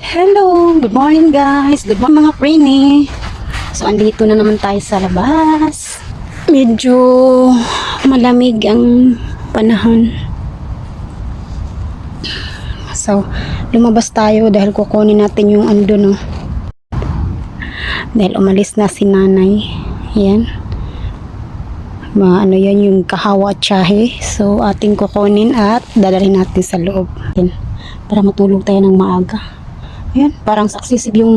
Hello! Good morning guys! Good morning mga preni! So, andito na naman tayo sa labas. Medyo malamig ang panahon. So, lumabas tayo dahil kukunin natin yung ando no. Dahil umalis na si nanay. Yan. Ano yan yung kahawa at tsahe. So, ating kukunin at dadalhin natin sa loob. Yan. Para matulog tayo ng maaga. Ayan, parang successive yung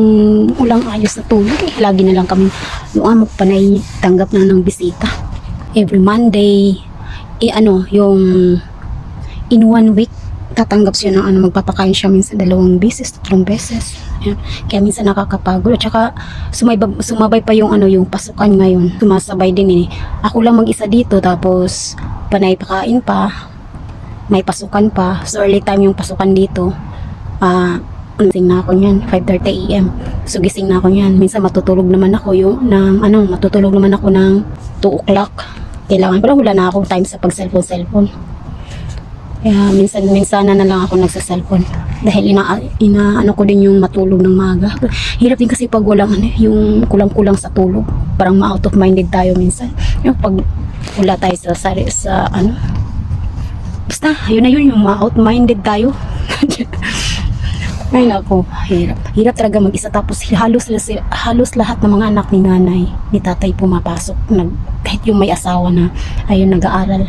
ulang ayos na tulog. Lagi na lang kami yung amo ko panay tanggap na ng bisita. Every Monday, yung in 1 week, tatanggap siya ng magpapakain siya minsan 2 beses, 3 beses. Ayan. Kaya minsan nakakapagod. At saka sumabay pa yung yung pasukan ngayon. Sumasabay din Ako lang mag-isa dito, tapos panay pakain pa, may pasukan pa. So early time yung pasukan dito. Gising na ako niyan 5:30 AM. So gising na ako niyan. Minsan matutulog naman ako matutulog naman ako ng 2 o'clock. Kailangan pero wala na akong time sa pag-cellphone. Kaya minsan na lang ako nagsa-cellphone dahil inaano ko din yung matulog ng maaga. Hirap din kasi pag walang yung kulang-kulang sa tulog. Parang ma-out of minded tayo minsan. Yung pag wala tayo sa basta yun na yung ma-out minded tayo. Ay nako, hirap. Hirap talaga mag-isa, tapos halos lahat ng mga anak ni nanay, ni tatay pumapasok. Kahit yung may asawa na ayun nag-aaral.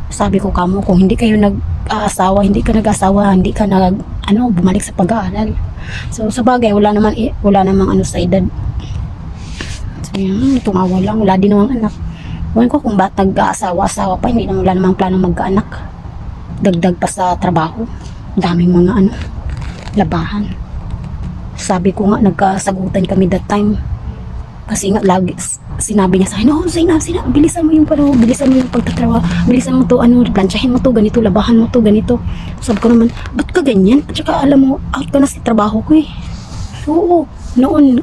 Sabi ko kamo, kung hindi kayo nag-aasawa, hindi ka bumalik sa pag-aaral. So sa bagay, wala namang sa edad. So yan, tumawa lang, wala din namang anak. Huwag ko kung ba't nag-aasawa pa, wala namang planong magkaanak. Dagdag pa sa trabaho. Daming mga labahan. Sabi ko nga, nagkasagutan kami that time. Kasi nga, lagi, sinabi niya sa akin, Zainab, bilisan mo yung pagtatrabaho, bilisan mo to, plansyahin mo to, ganito, labahan mo to, ganito. Sabi ko naman, ba't ka ganyan? At saka, alam mo, out ka na sa trabaho ko Oo, noon,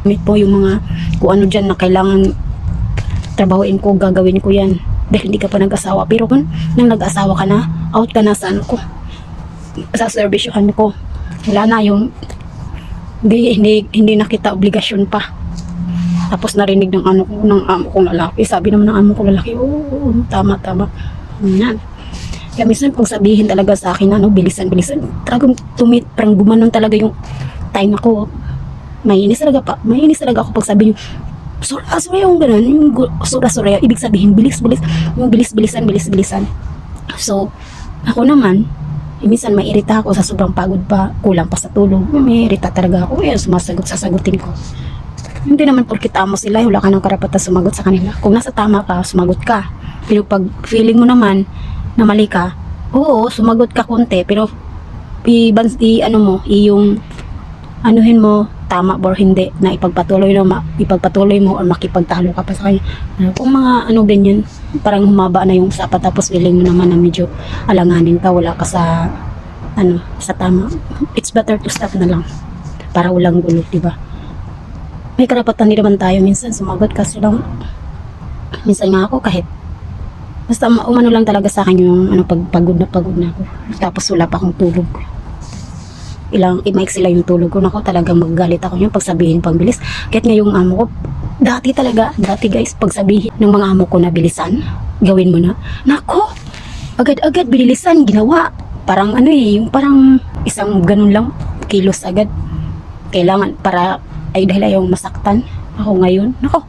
may po yung mga, kung dyan na kailangan trabahoin ko, gagawin ko yan. Dahil hindi ka pa nag-asawa. Pero kung nang nag-asawa ka na, out ka na sa sa servisyohan ko. Wala na yung hindi nakita obligasyon pa. Tapos narinig ng ng amo kong lalaki. Sabi naman ng amo kong lalaki, oo, tama. Yan. Kaya minsan pag sabihin talaga sa akin bilisan. Talagang parang gumanon talaga yung time ako. Mainis talaga ako pag sabi yung sura yung ganun, yung sura, ibig sabihin bilis-bilisan. So, ako naman, minsan may irita ako sa sobrang pagod pa, kulang pa sa tulog. May irita talaga ako. Sasagutin ko. Hindi naman porkit amo sila, wala ka ng karapatan sumagot sa kanila. Kung nasa tama ka, sumagot ka. Pero pag feeling mo naman na mali ka, oo, sumagot ka konti. Pero anuhin mo, tama or hindi, na ipagpatuloy mo o makipagtalo ka pa sa kanya. Kung mga ganyan, parang humaba na yung usapan, tapos feeling mo naman na medyo alanganin ka, wala ka sa sa tama. It's better to stop na lang para walang gulo, diba? May karapatan din naman tayo minsan sumagot, kasi lang minsan nga ako kahit basta umano lang talaga sa akin yung pagod na ako, tapos wala pa akong tulog, i-mic sila yung tulog ko. Nako, talagang magagalit ako yung pagsabihin pagbilis. Kahit ngayong amo ko, dati guys, pagsabihin ng mga amo ko na bilisan, gawin mo na. Nako, agad-agad bilisan, ginawa. Parang yung parang isang ganun lang, kilos agad. Kailangan dahil ayaw masaktan ako ngayon. Nako,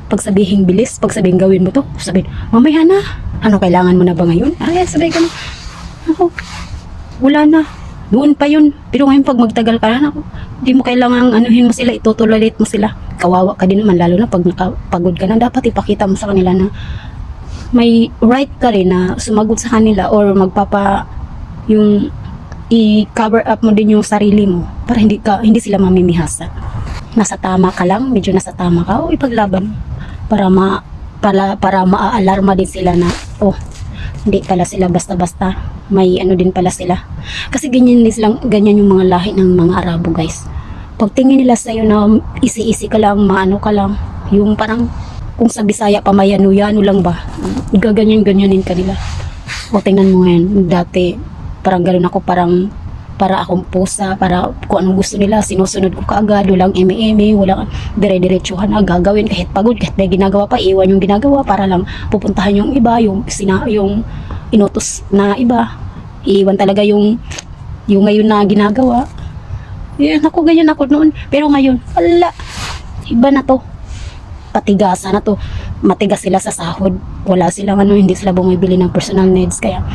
pagsabihin bilis, pagsabihin gawin mo to, sabihin, mamaya na. Kailangan mo na ba ngayon? Sabihin ka na. Nako, wala na. Doon pa yun. Pero ngayon pag magtagal ka na, hindi mo kailangan mo sila, itutulolit mo sila. Kawawa ka din naman, lalo na pag nakapagod ka na. Dapat ipakita mo sa kanila na may right ka rin na sumagot sa kanila, or i-cover up mo din yung sarili mo para hindi sila mamimihasa. Nasa tama ka lang, medyo nasa tama ka, o ipaglaban para maaalarma din sila na hindi pala sila basta-basta, may din pala sila. Kasi ganyan yung mga lahi ng mga Arabo, guys. Pag tingin nila sa'yo na isi-isi ka lang, maano ka lang, yung parang kung sa Bisaya pa mayano-yano lang ba, gaganyan-ganyanin ka nila. O tingnan mo ngayon, dati parang ganoon ako, parang para akong pusa, para kung anong gusto nila, sinusunod ko kaagad, walang eme-eme, walang dire-diretsuhan na gagawin, kahit pagod, kahit may ginagawa pa, iwan yung ginagawa para lang pupuntahan yung iba, yung inutos na iba, iiwan talaga yung ngayon na ginagawa. Yan ako, ganyan ako noon, pero ngayon, wala, iba na to, patigasan na to, matigas sila sa sahod, wala silang ano, hindi sila bumibili ng personal needs, kaya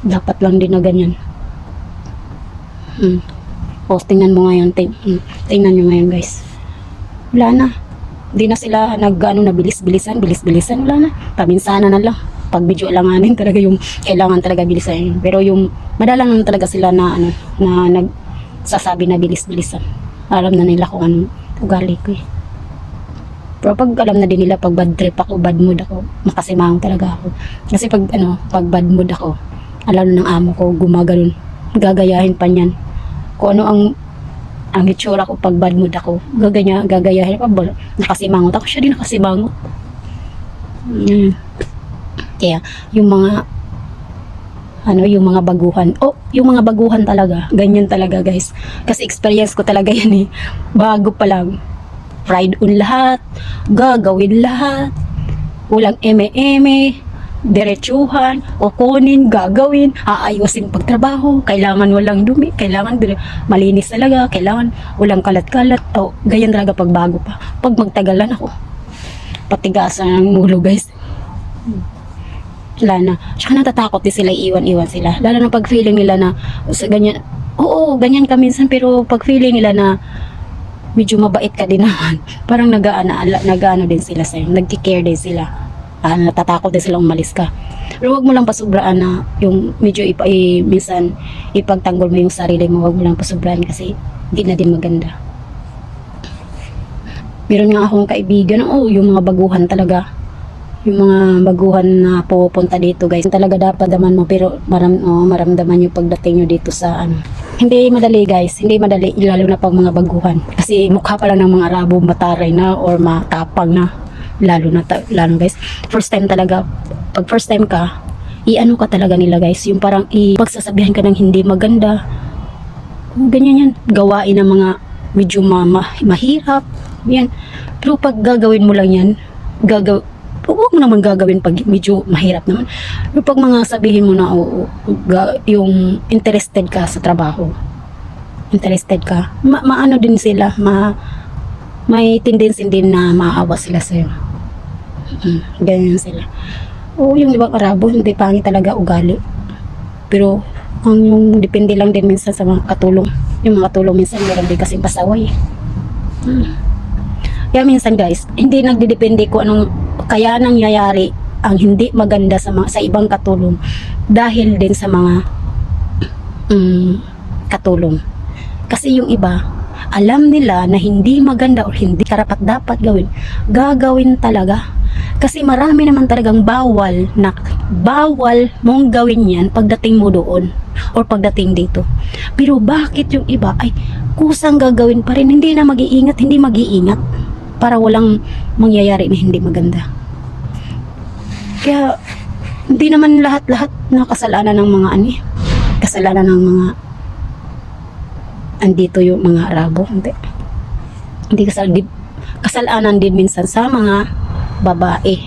dapat lang din na ganyan. O, tingnan mo ngayon, tingnan nyo ngayon guys, wala na, hindi na sila na bilis-bilisan, wala na, paminsanan na lang, pag video alanganin talaga yung kailangan talaga bilisan, pero yung madalang lang talaga sila na ano, na nagsasabi na bilis-bilisan, alam na nila kung anong ugali ko eh. Pero pag alam na din nila, pag bad trip ako, bad mood ako, makasimahang talaga ako. Kasi pag bad mood ako, alam ng amo ko, gumaganon, gagayahin pa niyan. Kung ano ang itsura ko pag bad mood ako, gagayahin pa, nakasimangot ako, siya din nakasimangot. Kaya, yung mga baguhan, yung mga baguhan talaga, ganyan talaga guys. Kasi experience ko talaga yan eh, bago pa lang. Ride on lahat, gagawin lahat, walang eme-eme, diretsuhan, kukunin, gagawin, aayusin pagtrabaho, kailangan walang dumi, kailangan malinis talaga, kailangan walang kalat-kalat, ganyan talaga pag bago pa. Pag magtagalan ako, patigasan ng ulo guys. Wala na. Tsaka natatakot din sila, iwan-iwan sila. Lalo na pag feeling nila na, ganyan, ganyan ka minsan, pero pag feeling nila na, medyo mabait ka din naman. Parang nag-ano din sila sa'yo. Nagki-care din sila. Natatakot din sila umalis ka. Pero wag mo lang pasubraan na yung medyo minsan ipagtanggol mo yung sarili mo. Wag mo lang pasubraan kasi hindi na din maganda. Meron nga akong kaibigan, yung mga baguhan talaga. Yung mga baguhan na pupunta dito guys. Talaga dapat daman mo, pero maramdaman yung pagdating nyo dito sa Hindi madali guys, hindi madali, lalo na pag mga baguhan. Kasi mukha pa lang ng mga Arabo, mataray na or matapang na. Lalo guys, first time talaga, pag first time ka, i-ano ka talaga nila guys, yung parang pagsasabihan ka ng hindi maganda. Ganyan yan, gawain ng mga medyo mahirap. Yan. Pero pag gagawin mo lang yan, huwag mo naman gagawin pag medyo mahirap naman. Pero pag mga sabihin mo na yung interested ka sa trabaho, interested ka, maano din sila, may tendency din na maawa sila sa'yo. Ganyan sila. Yung ibang Arabo, hindi pangit talaga ugali. Pero yung depende lang din minsan sa mga katulong. Yung mga katulong minsan meron din kasing pasaway. Kaya minsan guys, hindi nagdidepende ko anong kaya nangyayari ang hindi maganda sa ibang katulong dahil din sa mga katulong. Kasi yung iba, alam nila na hindi maganda o hindi karapat dapat gagawin talaga. Kasi marami naman talagang bawal mong gawin yan pagdating mo doon or pagdating dito. Pero bakit yung iba ay kusang gagawin pa rin, hindi mag-iingat para walang mangyayari na hindi maganda. Kaya hindi naman lahat na kasalanan ng mga kasalanan ng mga andito yung mga Arabo, hindi kasalanan din minsan sa mga babae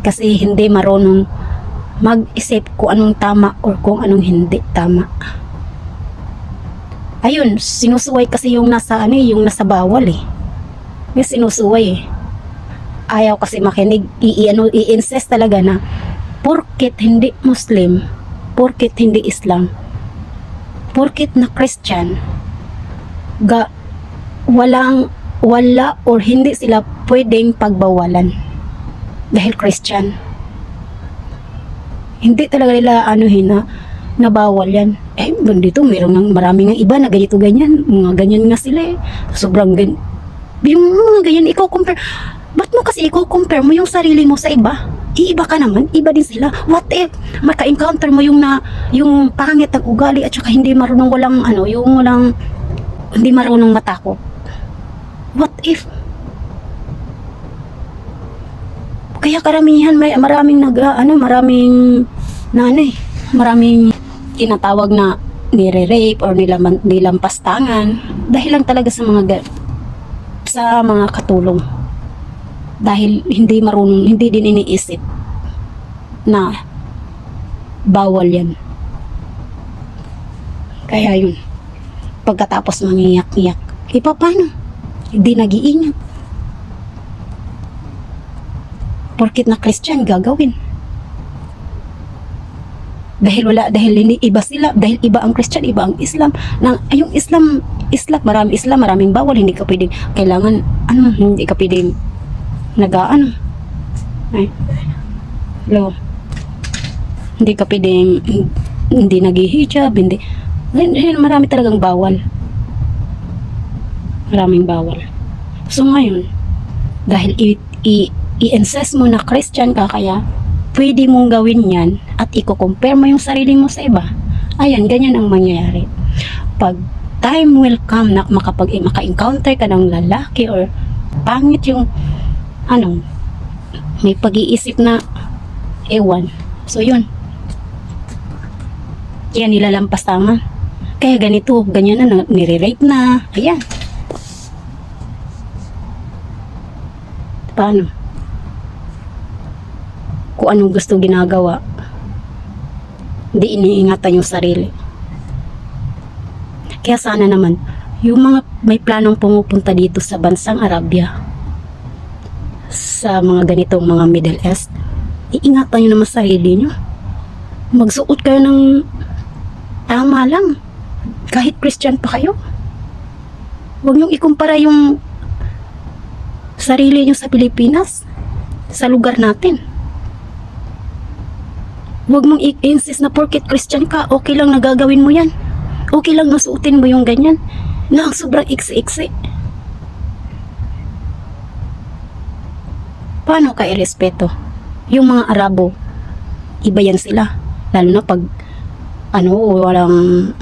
kasi hindi marunong mag-isip kung anong tama or kung anong hindi tama. Ayun, sinusuway kasi yung nasa bawal eh. May sinusuway eh. Ayaw kasi makinig, i-insist talaga na porket hindi Muslim, porket hindi Islam, porket na Christian, wala or hindi sila pwedeng pagbawalan dahil Christian. Hindi talaga nila na bawal yan. Dito maraming nga iba na ganyan, mga ganyan nga sila eh. Sobrang yung mga ganyan, compare. Ba't mo kasi i-compare mo yung sarili mo sa iba? Iiba ka naman, iba din sila. What if maka-encounter mo yung pangit ng ugali at saka hindi marunong hindi marunong matakot? What if? Kaya karamihan maraming tinatawag na nire-rape or nilampastangan dahil lang talaga sa sa mga katulong. Dahil hindi marunong, hindi din iniisip na bawal yan. Kaya yun, pagkatapos mangiyak-iyak, paano? Hindi nag-iingat. Porkit na Christian, gagawin. Dahil hindi iba sila, dahil iba ang Christian, iba ang Islam. Yung Islam, maraming bawal, hindi ka pwedeng, hindi ka pwedeng hindi ka pwedeng, hindi nag-hijab, hindi, marami talagang bawal. Maraming bawal. So ngayon, dahil i-insist mo na Christian ka, kaya pwede mong gawin yan at i-compare mo yung sarili mo sa iba. Ayan, ganyan ang mangyayari. Pag time will come na maka-encounter ka ng lalaki or pangit yung may pag-iisip na ewan. So yun. Yan nilalampas tama. Kaya ganito, ganyan na, nire-rape na. Ayan. Paano? Kung anong gusto ginagawa, hindi iniingatan yung sarili. Kaya sana naman, yung mga may planong pumupunta dito sa bansang Arabia, sa mga ganitong mga Middle East, iingatan nyo naman sarili nyo. Magsuot kayo ng tama lang. Kahit Christian pa kayo. Huwag nyo ikumpara yung sarili nyo sa Pilipinas, sa lugar natin. Huwag mong i-insist na porket Christian ka, okay lang nagagawin mo yan. Okay lang nasuotin mo yung ganyan. Na ang sobrang iksi-iksi. Paano ka irespeto? Yung mga Arabo, iba yan sila. Lalo na pag, walang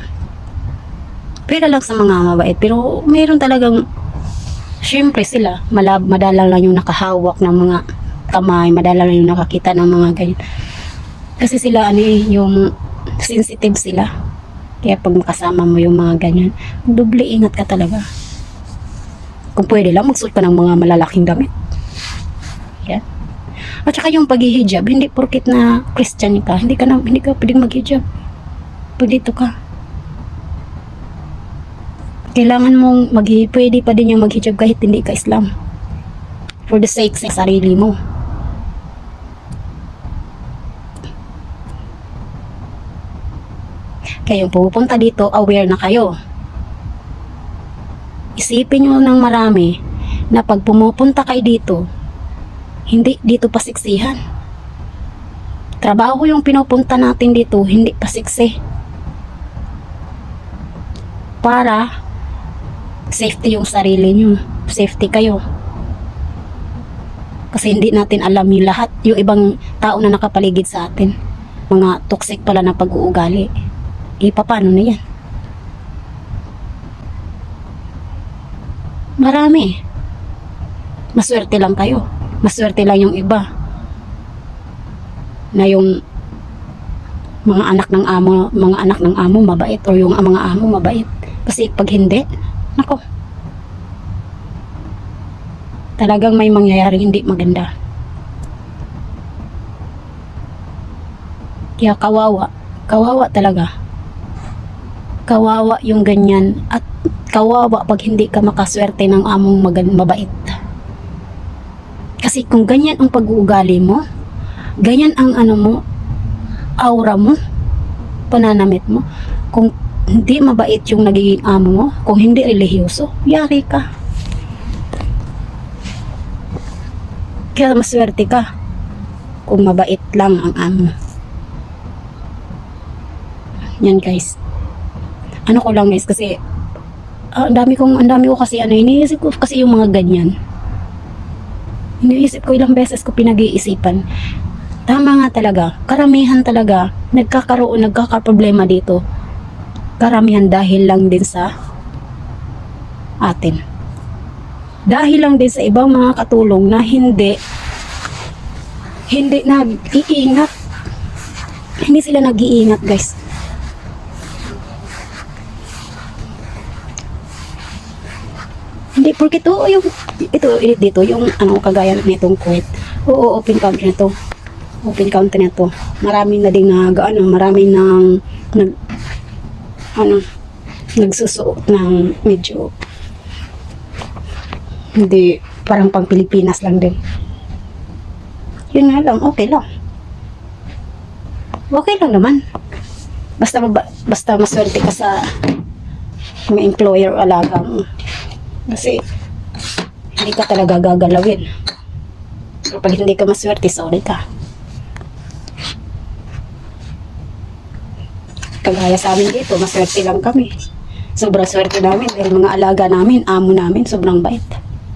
pera lang sa mga mabait. Pero mayroon talagang, syempre sila, madalang lang yung nakahawak ng mga kamay, madalang lang yung nakakita ng mga ganyan. Kasi sila, yung sensitive sila. Kaya pag makasama mo yung mga ganyan, doble ingat ka talaga. Kung pwede lang, magsuot ka ng mga malalaking damit. Yeah. At saka yung pag-hijab, hindi porkit na Christian ka, hindi ka pwedeng mag-hijab. Pag dito ka. Kailangan mong pwede pa din yung mag-hijab kahit hindi ka Islam. For the sake sa sarili mo. Kaya yung pupunta dito, aware na kayo. Isipin nyo ng marami na pag pumupunta kayo dito, hindi dito pasiksihan. Trabaho yung pinupunta natin dito, hindi pasiksi. Para safety yung sarili nyo. Safety kayo. Kasi hindi natin alam yung lahat, yung ibang tao na nakapaligid sa atin. Mga toxic pala na pag-uugali. Paano na yan? Marami. Maswerte lang kayo. Maswerte lang yung iba. Na yung mga anak ng amo mabait o yung mga amo mabait. Kasi pag hindi, nako. Talagang may mangyayari hindi maganda. Kaya kawawa talaga. Kawawa yung ganyan at kawawa pag hindi ka makaswerte ng among mabait. Kasi kung ganyan ang pag-uugali mo, ganyan ang aura mo, pananamit mo, kung hindi mabait yung nagiging amo mo, kung hindi relihiyoso, yari ka. Kaya maswerte ka kung mabait lang ang amo. Yan guys. Ko lang guys kasi ang dami ko kasi iniisip ko kasi yung mga ganyan. Iniisip ko ilang beses ko pinag-iisipan. Tama nga talaga, karamihan talaga nagkakaproblema dito. Karamihan dahil lang din sa atin. Dahil lang din sa ibang mga katulong na hindi nag-iingat. Hindi sila nag-iingat guys. Hindi, porque dito, yung ano, kagaya nitong quit. Oo, open country na to. Open country na to. Marami na din marami nang, nagsusuot ng medyo, hindi, parang pang Pilipinas lang din. Yun nga lang, okay lang. Okay lang naman. Basta maswerte ka sa may employer o alaga mo. Kasi, hindi ka talaga gagalawin. Pero pag hindi ka maswerte, sorry ka. Kagaya sa amin dito, maswerte lang kami. Sobrang swerte namin dahil mga alaga namin, amo namin, sobrang bait.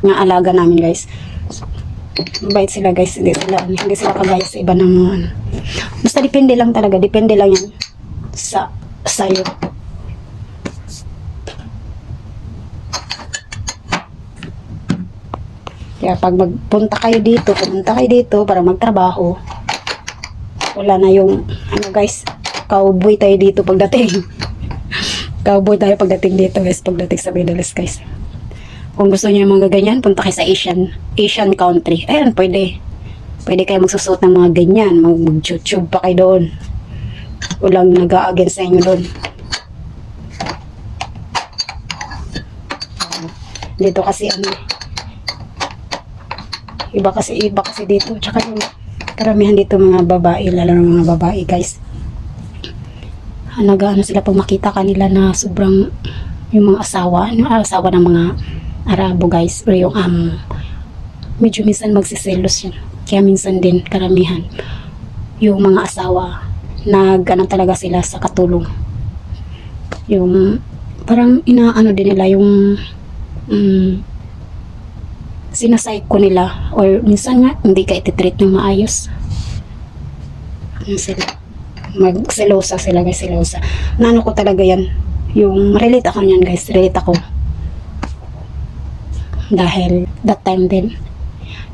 Mga alaga namin, guys. Bait sila, guys. Hindi sila kagaya sa iba ng mga ano. Basta depende lang talaga. Depende lang yan sa'yo. Kaya pag pumunta kayo dito para magtrabaho, wala na yung, ano guys, cowboy tayo dito pagdating. Cowboy tayo pagdating dito, guys, pagdating sa Middle East, guys. Kung gusto niyo yung mga ganyan, punta kayo sa Asian country. Ayan, pwede kayo magsusuot ng mga ganyan, mag-YouTube pa kayo doon. Walang nag-a-against sa inyo doon. Dito kasi ano, iba kasi dito. Tsaka yung karamihan dito mga babae, lalo ng mga babae, guys. Nag-ano sila pag makita kanila na sobrang yung mga asawa ng mga Arabo, guys, o yung medyo minsan magsiselos yun. Kaya minsan din karamihan yung mga asawa nag-ano talaga sila sa katulong. Yung parang inaano din nila yung sinasayko nila, or minsan nga hindi ka ititreat ng maayos. Sila magselosa sila, guys, selosa. Naano ko talaga yan, yung relate ako niyan, guys, relate ako. Dahil that time din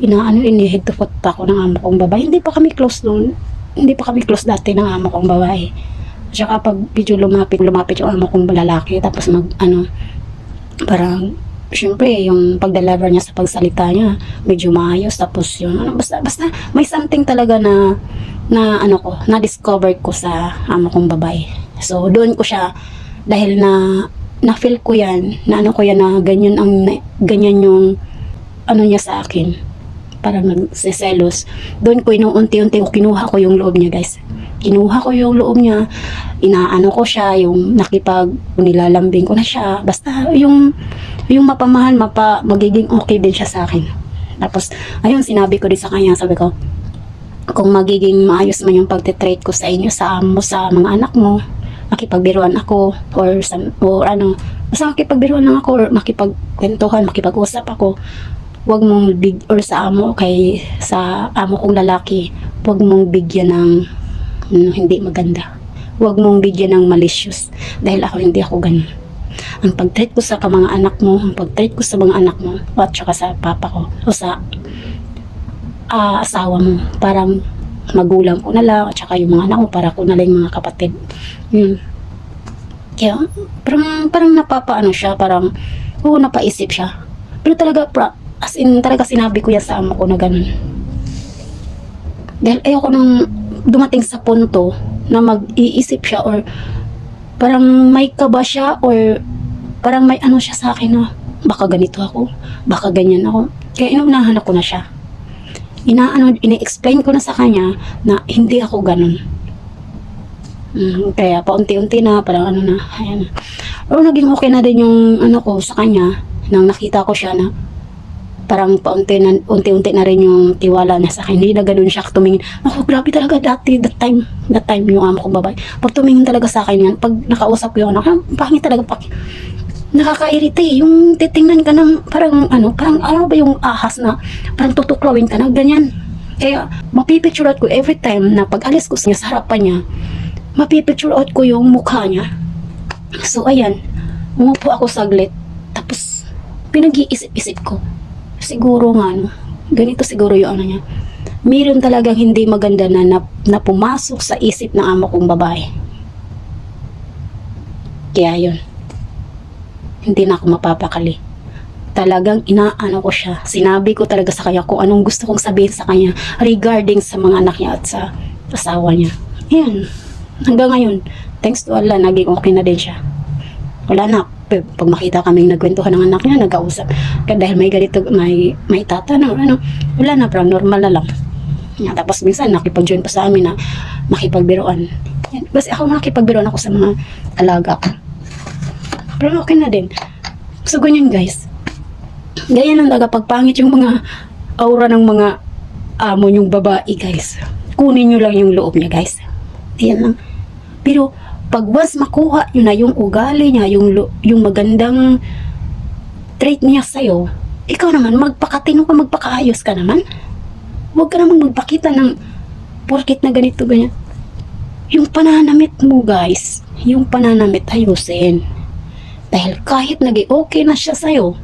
inihid to foot pa ako ng amo kong babae. Hindi pa kami close noon. Hindi pa kami close dati ng amo kong babae. Tsaka pag video lumapit yung amo kong lalaki, tapos parang syempre yung pagdeliver niya sa pagsalita niya medyo maayos, tapos yung basta may something talaga na discover ko sa amo kong babae. So doon ko siya, dahil na feel ko yan, na ganyan yung ano niya sa akin, parang nagsiselos. Doon ko unti-unti kinuha ko yung loob niya, guys. Kinuha ko yung loob niya, inaano ko siya, yung nilalambing ko na siya. Basta yung mapamahal, magiging okay din siya sa akin. Tapos, ayun, sinabi ko din sa kanya, sabi ko, kung magiging maayos man yung pagtitrate ko sa inyo, sa mga anak mo, makipagbiruan ako, or basta makipagbiruan lang ako, or makipagkwentuhan, makipag-usap ako. Huwag mong sa amo kong lalaki, huwag mong bigyan ng hindi maganda. Huwag mong bigyan ng malicious, dahil hindi ako ganun. Ang pag-treat ko sa mga anak mo, ang pag-treat ko sa mga anak mo, at saka sa papa ko, o sa asawa mo, parang magulang ko na lang, at saka yung mga anak mo, para ko na lang mga kapatid. Kaya, parang napapaano siya, parang, napaisip siya. Pero talaga, as in, talaga sinabi ko yan sa amo ko na ganun. Dahil ayoko nang dumating sa punto na mag-iisip siya, or parang may kaba siya, or parang may ano siya sa akin na baka ganito ako, baka ganyan ako. Kaya inunahan ako na siya. Ina-explain ko na sa kanya na hindi ako ganun. Kaya paunti-unti na, parang ayan. Pero naging okay na din yung ko sa kanya, nang nakita ko siya na parang unti-unti na rin yung tiwala niya sa akin. Hindi na ganun siya tumingin. Ako, grabe talaga dati, that time yung amo kong babae. Pag tumingin talaga sa akin yan, pag nakausap ko yun, pangit talaga, nakaka-irite. Yung titingnan ka ng parang ba yung ahas na parang tutuklawin ka na, ganyan. Kaya, mapipicture out ko every time na pag alis ko sa harapan niya, mapipicture out ko yung mukha niya. So, ayan, umupo ako saglit, tapos, pinag-iisip-isip ko. Siguro nga, ganito siguro yung niya. Meron talagang hindi maganda na pumasok sa isip ng amo kong babae. Kaya yun, hindi na ako mapapakali. talagang inaano ko siya. Sinabi ko talaga sa kanya kung anong gusto kong sabihin sa kanya regarding sa mga anak niya at sa asawa niya. Yan. Hanggang ngayon, thanks to Allah, naging okay na din siya. Wala na. Pag makita kaming nagkwentuhan ng anak niya, nag-ausap. Kaya dahil may ganito, may tatanong, wala na, parang normal na lang. Yan. Tapos minsan, nakipag-join pa sa amin na makipagbiroan. Yan. Kasi ako nakipagbiroan ako sa mga alaga ko. Pero okay na din. So, ganyan guys. Ganyan ang talaga pagpangit yung mga aura ng mga amo yung babae guys. Kunin nyo lang yung loob niya guys. Yan lang. Pero pag once makuha nyo na yung ugali niya, yung magandang trait niya sa'yo, ikaw naman magpakatino ka, magpakaayos ka naman. Huwag ka naman magpakita ng porkit na ganito ganyan. Yung pananamit mo guys, yung pananamit ayusin. Dahil kahit nag-okay na siya sa'yo,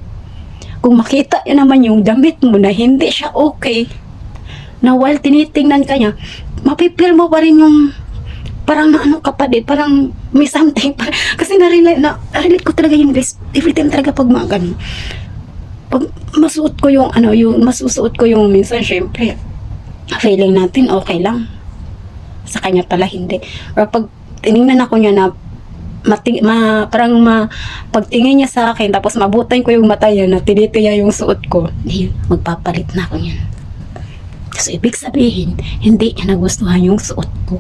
kung makita niya naman yung damit mo na hindi siya okay, na while tinitingnan ka niya, mapipil mo pa rin yung parang na ano kapatid, parang may something. Kasi na-relate ko talaga yung guys, every time talaga pag mga ganun. Pag masuot ko yung masusuot ko yung minsan, syempre, feeling natin okay lang. Sa kanya pala hindi. Or pag tinignan ako niya na pagtingin niya sa akin tapos mabutan ko yung mata niya na tinitiya yung suot ko, magpapalit na ako niyan. So ibig sabihin hindi niya nagustuhan yung suot ko.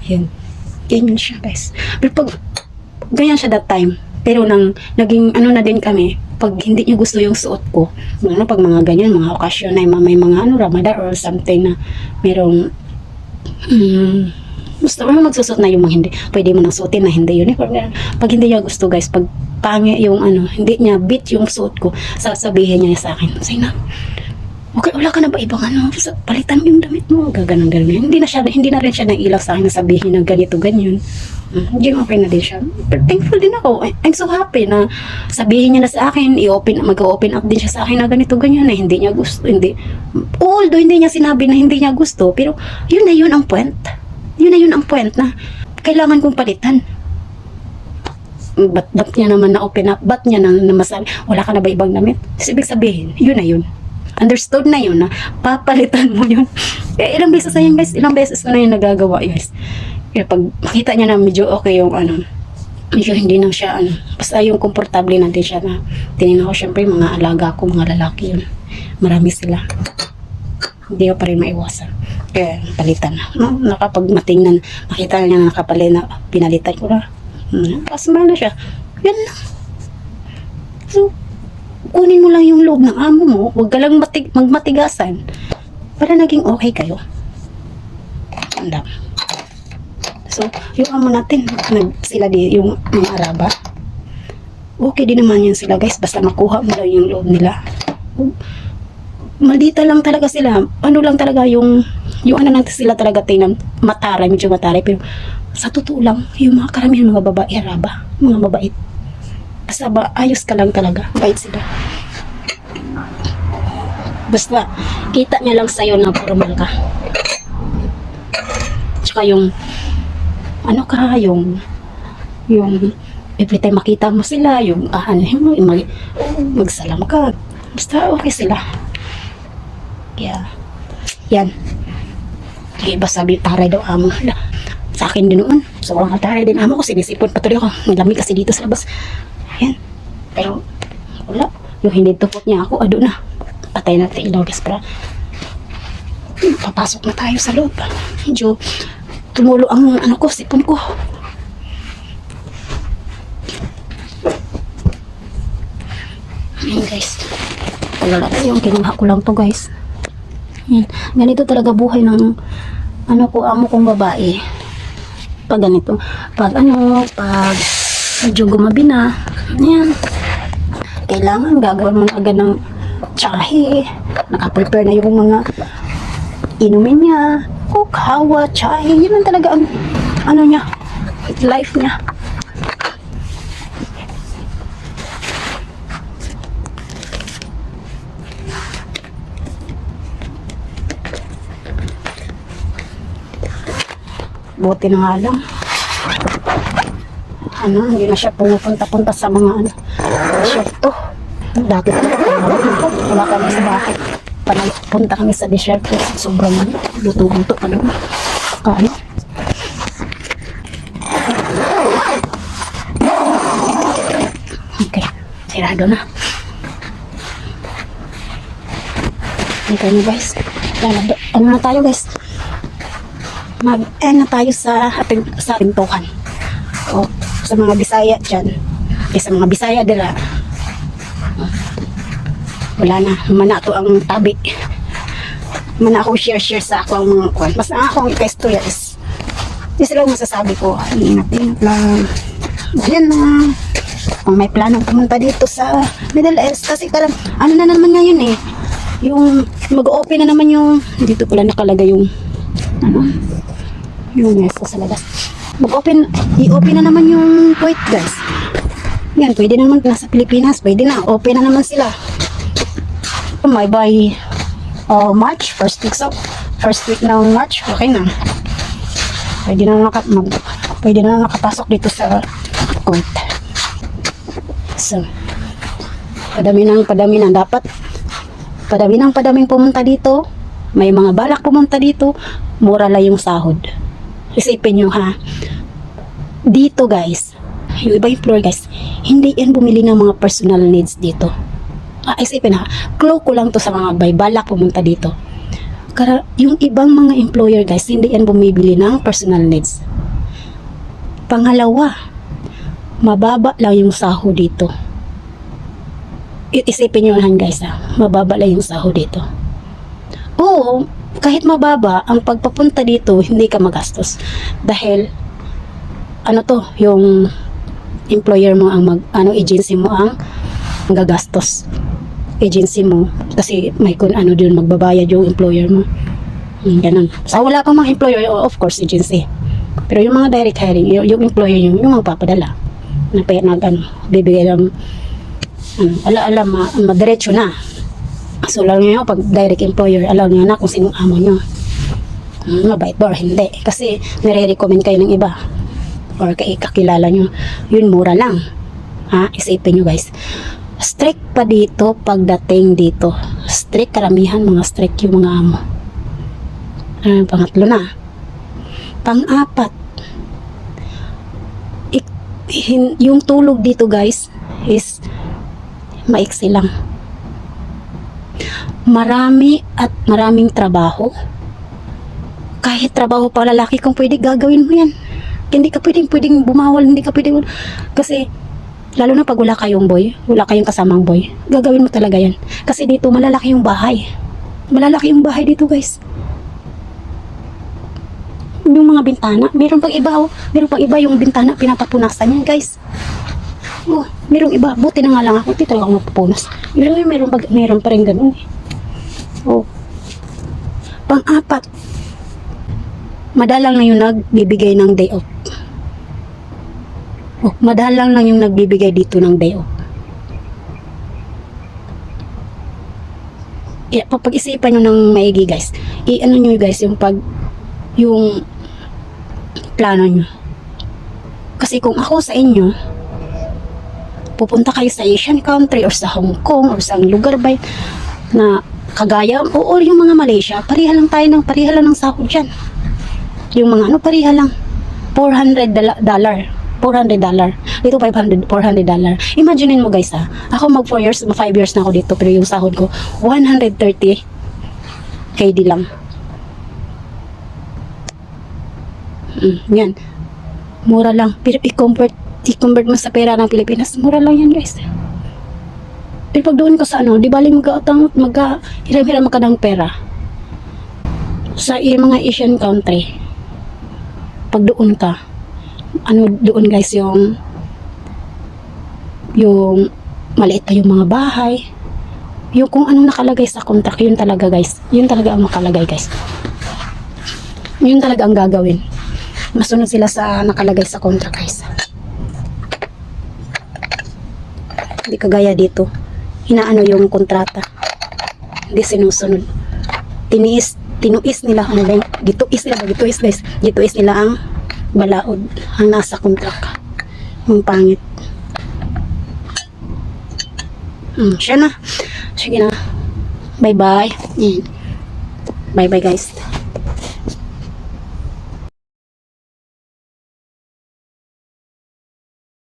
Ayan, ganyan siya guys. Pero pag ganyan siya that time, pero naging ano na din kami, pag hindi niya gusto yung suot ko, pag mga ganyan, mga okasyon na may mga Ramadan or something na merong gusto mo magsusot na yung mga hindi, pwede mo nang suotin na hindi uniform. Pag hindi niya gusto guys, pag pangi yung hindi niya beat yung suot ko, sasabihin niya sa akin, say na, okay, wala ka na ba ibang palitan yung damit mo, gaganon. Hindi na rin siya nailaw sa akin na sabihin na ganito, ganyan. Hindi okay na din siya. But thankful din ako. I'm so happy na sabihin niya na sa akin, mag-open up din siya sa akin na ganito, ganyan, na hindi niya gusto, although hindi niya sinabi na hindi niya gusto, pero yun na yun ang point. Yun ang point na kailangan kong palitan. Ba't niya naman na-open up? Ba't niya na masabi, wala ka na ba ibang damit? Ibig sabihin, yun na yun. Understood na yun na papalitan mo yun. Ilang beses na yun guys, ilang beses na yun nagagawa guys. Kaya pag makita niya na medyo okay yung medyo hindi na siya basta yung komportable natin siya na tinignan ko syempre mga alaga ko, mga lalaki yun. Marami sila. Hindi ko pa rin maiwasan. Kaya palitan na. Nakapag matingnan, makita niya na nakapalit na, pinalitan ko na. Pasma na siya. Yan lang. So, kunin mo lang yung loob ng amo mo. Huwag ka lang magmatigasan para naging okay kayo. Andam. So, yung amo natin, sila yung mga Araba. Okay din naman yan sila guys. Basta makuha mo lang yung loob nila. Maldita lang talaga sila. Ano lang talaga yung natin sila talaga tingnan, mataray, medyo mataray, pero sa totoo lang, yung mga karamihan mga babae Araba, mga mabait. Basta ayos ka lang talaga, bait sila. Basta, kita niya lang sa'yo na formal ka. Tsaka yung every time makita mo sila, magsalam ka. Basta okay sila. Kaya, yan. Iba sabi, taray daw amo. Sa akin din noon. Sobrang taray din amo ko. Sinisipon patuloy ako. Malamig kasi dito sa labas. Yan. Pero, wala. Yung hindi tupot niya ako, ado na. Patay natin ilaw guys. Para papasok na tayo sa loob. Medyo tumulo ang sipon ko. Yan guys. Wala yung kinuha ko lang to guys. Yan. Ganito talaga buhay ng amo kong babae. Pag ganito, pag medyo gumabi na, yan, kailangan gagawin mo agad ng tsahe, nakaprepare na yung mga inumin niya, cook, hawa, tsahe, yun lang talaga ang niya, life niya. Buti na nga lang. Hindi na siya pumupunta-punta sa mga shop to. Dati wala kami sa bahay. Punta kami sa desert. Sobrang luto-luto pa doon. Kaya. Okay. Sirado na. Ito na guys. Ano na tayo guys? Mag-end na tayo sa pintukan. O, sa mga Bisaya dyan. Sa mga Bisaya dira. Wala na. Mana to ang tabi. Mana ako share sa ako ang mga kwan. Mas na akong ika-istorya is lang masasabi ko. Ingat-ingat lang. Ayan na. Kung may planong pumunta dito sa Middle East. Kasi parang ano na naman ngayon eh. Yung mag-open na naman yung dito pala nakalagay yung ano yung nesa sa labas. I-open na naman yung Kuwait guys. Yan, pwede na naman nasa Pilipinas. Pwede na, open na naman sila. May by March, first week ng March, okay na. Pwede na nakapasok dito sa Kuwait. So, padami ng dapat. Padaming pumunta dito. May mga balak pumunta dito. Mura lang yung sahod. Isipin nyo ha. Dito guys, yung iba employer guys, hindi yan bumili ng mga personal needs dito. Isipin ha, clue ko lang to sa mga may balak pumunta dito. Kaya yung ibang mga employer guys, hindi yan bumibili ng personal needs. Pangalawa, mababa lang yung sahod dito. Isipin nyo lang guys ha, mababa lang yung sahod dito. Oo, kahit mababa, ang pagpapunta dito, hindi ka magastos. Dahil, ano to, yung employer mo ang agency mo ang gagastos. Agency mo, kasi may kung ano din magbabayad yung employer mo. Ganun. So, wala pang mga employer, of course, agency. Pero yung mga direct hiring, yung employer yung magpapadala. Bibigay lang madiretso na. So alam nyo pag direct employer, alam nyo na kung sinong amo nyo, mabait ba or hindi, kasi nire-recommend kayo ng iba or kakilala nyo, yun mura lang ha. Isipin nyo guys, strict pa dito. Pagdating dito strict, karamihan mga strict yung mga amo. Pangatlo na. Pang-apat, yung tulog dito guys is maiksi lang. Maraming trabaho. Kahit trabaho pa lalaki, kung pwede gagawin mo yan. Hindi ka pwedeng bumawal, hindi ka pwedeng, kasi lalo na pag wala kayong boy, wala kayong kasamang boy, gagawin mo talaga yan. Kasi dito malalaki yung bahay. Malalaki yung bahay dito guys. Yung mga bintana, meron pang iba yung bintana pinapapunasan yan guys. Oh, merong iba, buti na nga lang ako, dito lang ako mapupunas. Meron pa rin ganun eh. Oh. Pang-apat, madalang na yung nagbibigay ng day off. Oh, madalang lang yung nagbibigay dito ng day off. Yeah, pag-isipan nyo ng maigi guys. I-ano nyo guys, yung plano nyo. Kasi kung ako sa inyo, pupunta kayo sa Asian country or sa Hong Kong or sa lugar ba na kagaya o yung mga Malaysia, pareha lang ng sahod dyan. Yung mga pareha lang. $400. Dito $400. Imagine mo guys ha, ako mag 5 years na ako dito, pero yung sahod ko 130 KD lang. Yan. Mura lang. Pero i-convert mo sa pera ng Pilipinas, mura lang yan guys. Pero pag doon ka sa di bali hiram-hiram ka ng pera sa mga Asian country. Pag doon ka, doon guys, yung maliit pa yung mga bahay, yung kung anong nakalagay sa contract, yun talaga guys, yun talaga ang makalagay guys, yun talaga ang gagawin. Masunod sila sa nakalagay sa contract guys. Hindi kagaya dito, hinaano yung kontrata, hindi sinusunod. Tinuis nila gituis nila ang balaod ang nasa kontrak. Ang pangit. Siya na. Sige na. Bye-bye. Yan. Bye-bye guys.